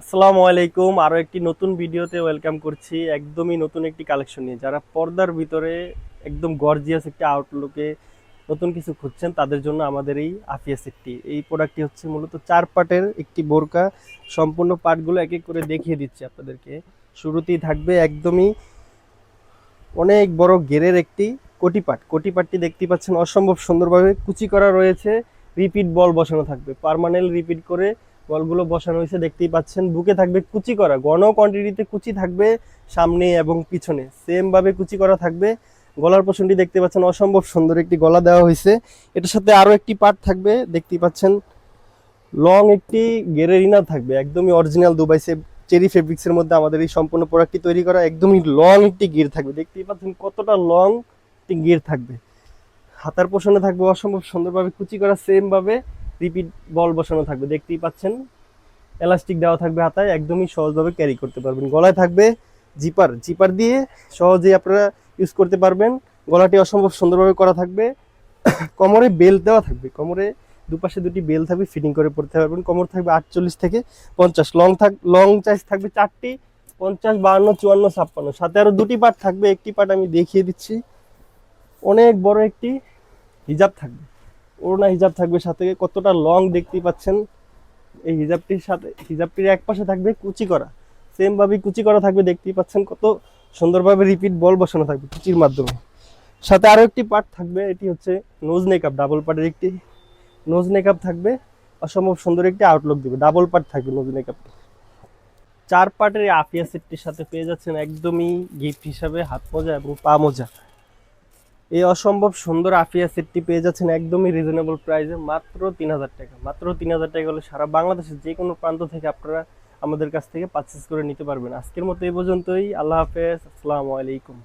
আসসালামু আলাইকুম। আরো একটি নতুন ভিডিওতে ওয়েলকাম করছি। একদমই নতুন একটি কালেকশন নিয়ে, যারা পর্দার ভিতরে একদম গর্জিয়াস একটি আউটলুকে নতুন কিছু খুঁজছেন তাদের জন্য আমাদের এই আফিয়া সেটটি। এই প্রোডাক্টটি হচ্ছে মূলত 4 পার্টের একটি বোরকা। সম্পূর্ণ পার্টগুলো এক এক করে দেখিয়ে দিচ্ছি আপনাদেরকে। শুরুতেই থাকবে একদমই অনেক বড় ঘেরের একটি কোটি পাটটি দেখতে পাচ্ছেন, অসম্ভব সুন্দরভাবে কুচি করা রয়েছে। রিপিট বল বসানো থাকবে, পার্মানেন্ট রিপিট করে বলগুলো বসানো হয়েছে দেখতেই পাচ্ছেন। বুকে থাকবে কুচি করা, ঘন কোয়ান্টিটিতে কুচি থাকবে, সামনে এবং পিছনে সেম ভাবে কুচি করা থাকবে। গলার পোষণটি দেখতে পাচ্ছেন, অসম্ভব সুন্দর একটি গলা দেওয়া হয়েছে। এটার সাথে আরো একটি পার্ট থাকবে দেখতেই পাচ্ছেন, লং একটি গেরের ইনার থাকবে, একদমই অরিজিনাল দুবাই চেরি ফেব্রিক্স এর মধ্যে আমাদের এই সম্পূর্ণ প্রোডাক্টটি তৈরি করা। একদমই লং একটি গির থাকবে, দেখতেই পাচ্ছেন কতটা লং একটি গির থাকবে। হাতার পোষণে থাকবে অসম্ভব সুন্দরভাবে কুচি করা, সেম ভাবে রিপিট বল বসানো থাকবে দেখতেই পাচ্ছেন। এলাস্টিক দেওয়া থাকবে হাতায়, একদমই সহজভাবে ক্যারি করতে পারবেন। গলায় থাকবে জিপার, জিপার দিয়ে সহজেই আপনারা ইউজ করতে পারবেন। গলাটি অসম্ভব সুন্দরভাবে করা থাকবে। কোমরে বেল্ট দেওয়া থাকবে, কোমরে দুপাশে দুটি বেল থাকবে, ফিটিং করে পড়তে পারবেন। কোমর থাকবে 48 থেকে 50, লং চাইজ থাকবে 4টি, 50, 52, 54, 56। সাথে আরো দুটি পার্ট থাকবে, একটি পার্ট আমি দেখিয়ে দিচ্ছি। অনেক বড় একটি হিজাব থাকবে, ওড়না হিজাব থাকবে সাথে, কতটা লং দেখতেই পাচ্ছেন। এই হিজাবটির এক পাশে থাকবে কুচি করা, সেম ভাবে কুচি করা থাকবে দেখতেই পাচ্ছেন। কত সুন্দরভাবে রিপিট বল বসানো থাকবে কুচির মাধ্যমে। সাথে আরো একটি পার্ট থাকবে, এটি হচ্ছে নোজ নেকআপ, ডাবল পার্টের একটি নোজ নেকআপ থাকবে। অসম্ভব সুন্দর একটি আউটলুক দিবে, ডাবল পার্ট থাকবে নোজ নেকআপ। 4 পার্টের এই আফিয়া সেটটির সাথে পেয়ে যাচ্ছেন একদমই গিফট হিসাবে হাত মোজা এবং পা মোজা। এই অসম্ভব সুন্দর আফিয়া সেটটি পেয়ে যাচ্ছেন একদমই রিজনেবল প্রাইসে, মাত্র 3000 টাকা। মাত্র 3000 টাকা হলে সারা বাংলাদেশের যে কোনো প্রান্ত থেকে আপনারা আমাদের কাছ থেকে পারচেস করে নিতে পারবেন। আজকের মতো এই পর্যন্তই। আল্লাহ হাফেজ, আসসালামু আলাইকুম।